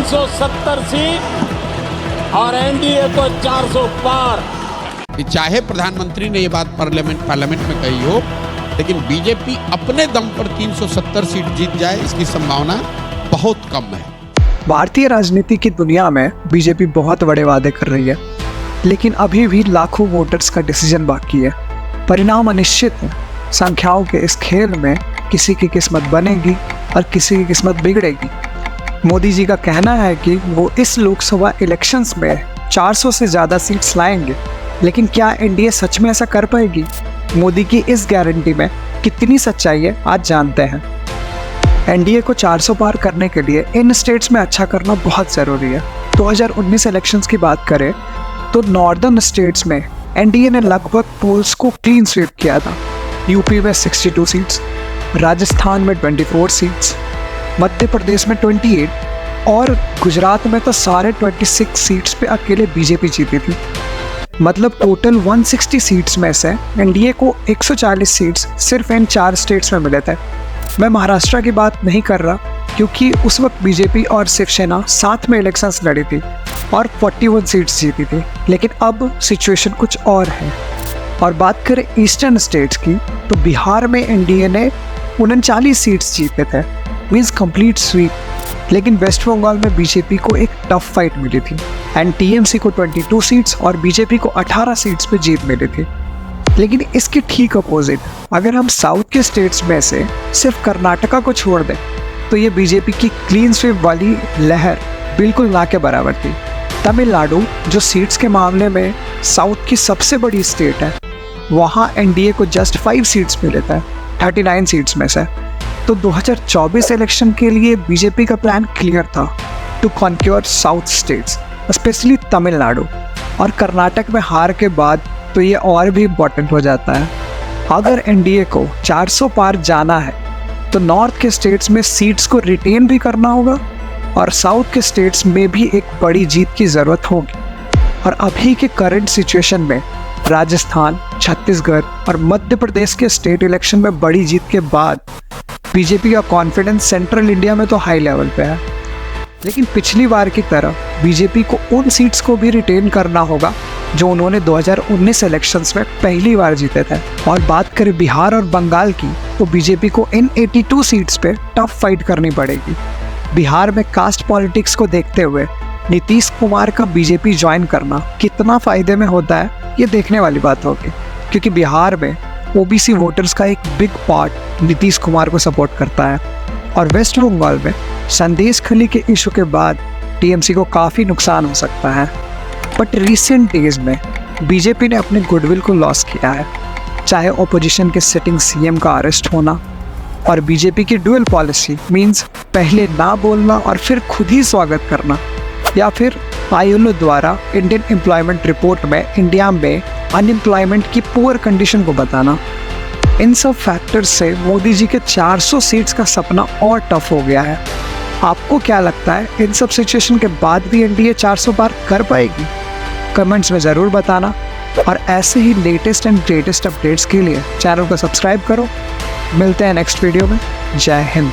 370 seat और NDA को 400 पार। चाहे प्रधानमंत्री ने ये बात पार्लियामेंट में कही हो, लेकिन बीजेपी अपने दम पर 370 सीट जीत जाए इसकी संभावना बहुत कम है। भारतीय राजनीति की दुनिया में बीजेपी बहुत बड़े वादे कर रही है, लेकिन अभी भी लाखों वोटर्स का डिसीजन बाकी है। परिणाम अनिश्चित है। संख्याओं के इस खेल में किसी की किस्मत बनेगी और किसी की किस्मत बिगड़ेगी। मोदी जी का कहना है कि वो इस लोकसभा इलेक्शंस में 400 से ज़्यादा सीट्स लाएंगे, लेकिन क्या एनडीए सच में ऐसा कर पाएगी? मोदी की इस गारंटी में कितनी सच्चाई है, आज जानते हैं। एनडीए को 400 पार करने के लिए इन स्टेट्स में अच्छा करना बहुत ज़रूरी है। 2019 इलेक्शंस की बात करें तो नॉर्दर्न स्टेट्स में एनडीए ने लगभग पोल्स को क्लीन स्वीप किया था। यूपी में 62 सीट्स, राजस्थान में 24 सीट्स, मध्य प्रदेश में 28 और गुजरात में तो सारे 26 सीट्स पे अकेले बीजेपी जीती थी। मतलब टोटल 160 सीट्स में से एनडीए को 140 सीट्स सिर्फ इन 4 स्टेट्स में मिले थे। मैं महाराष्ट्र की बात नहीं कर रहा, क्योंकि उस वक्त बीजेपी और शिवसेना साथ में इलेक्शंस लड़ी थी और 41 सीट्स जीती थी, लेकिन अब सिचुएशन कुछ और है। और बात करें ईस्टर्न स्टेट्स की तो बिहार में एनडीए ने 39 सीट्स जीते थे, मीन्स कंप्लीट स्वीप। लेकिन वेस्ट बंगाल में बीजेपी को एक टफ फाइट मिली थी एंड टीएमसी को 22 सीट्स और बीजेपी को 18 सीट्स पे जीत मिली थी। लेकिन इसके ठीक अपोजिट अगर हम साउथ के स्टेट्स में से सिर्फ कर्नाटका को छोड़ दें तो ये बीजेपी की क्लीन स्वीप वाली लहर बिल्कुल ना के बराबर थी। तमिलनाडु जो सीट्स के मामले में साउथ की सबसे बड़ी स्टेट है, वहाँ एनडीए को जस्ट 5 सीट्स मिले थे 39 सीट्स में से। तो 2024 इलेक्शन के लिए बीजेपी का प्लान क्लियर था to conquer south states, specially Tamil Nadu. और कर्नाटक में हार के बाद तो ये और भी इम्पोर्टेंट हो जाता है। अगर एनडीए को 400 पार जाना है तो नॉर्थ के स्टेट्स में सीट्स को रिटेन भी करना होगा और साउथ के स्टेट्स में भी एक बड़ी जीत की ज़रूरत होगी। और अभी के करंट सिचुएशन में राजस्थान, छत्तीसगढ़ और मध्य प्रदेश के स्टेट इलेक्शन में बड़ी जीत के बाद बीजेपी का कॉन्फिडेंस सेंट्रल इंडिया में तो हाई लेवल पे है। लेकिन पिछली बार की तरह बीजेपी को उन सीट्स को भी रिटेन करना होगा जो उन्होंने 2019 इलेक्शंस में पहली बार जीते थे। और बात करें बिहार और बंगाल की तो बीजेपी को इन 82 सीट्स पे टफ फाइट करनी पड़ेगी। बिहार में कास्ट पॉलिटिक्स को देखते हुए नीतीश कुमार का बीजेपी ज्वाइन करना कितना फ़ायदे में होता है ये देखने वाली बात होगी, क्योंकि बिहार में ओबीसी वोटर्स का एक बिग पार्ट नीतीश कुमार को सपोर्ट करता है। और वेस्ट बंगाल में संदेश खली के इशू के बाद टीएमसी को काफ़ी नुकसान हो सकता है। बट रिसेंट डेज में बीजेपी ने अपने गुडविल को लॉस किया है, चाहे ओपोजिशन के सिटिंग सीएम का अरेस्ट होना और बीजेपी की डुअल पॉलिसी मींस पहले ना बोलना और फिर खुद ही स्वागत करना, या फिर आईएलओ द्वारा इंडियन एम्प्लॉयमेंट रिपोर्ट में इंडिया में अनएम्प्लॉयमेंट की पुअर कंडीशन को बताना। इन सब फैक्टर्स से मोदी जी के 400 सीट्स का सपना और टफ हो गया है। आपको क्या लगता है, इन सब सिचुएशन के बाद भी एनडीए 400 पार कर पाएगी? कमेंट्स में ज़रूर बताना। और ऐसे ही लेटेस्ट एंड ग्रेटेस्ट अपडेट्स के लिए चैनल को सब्सक्राइब करो। मिलते हैं नेक्स्ट वीडियो में। जय हिंद।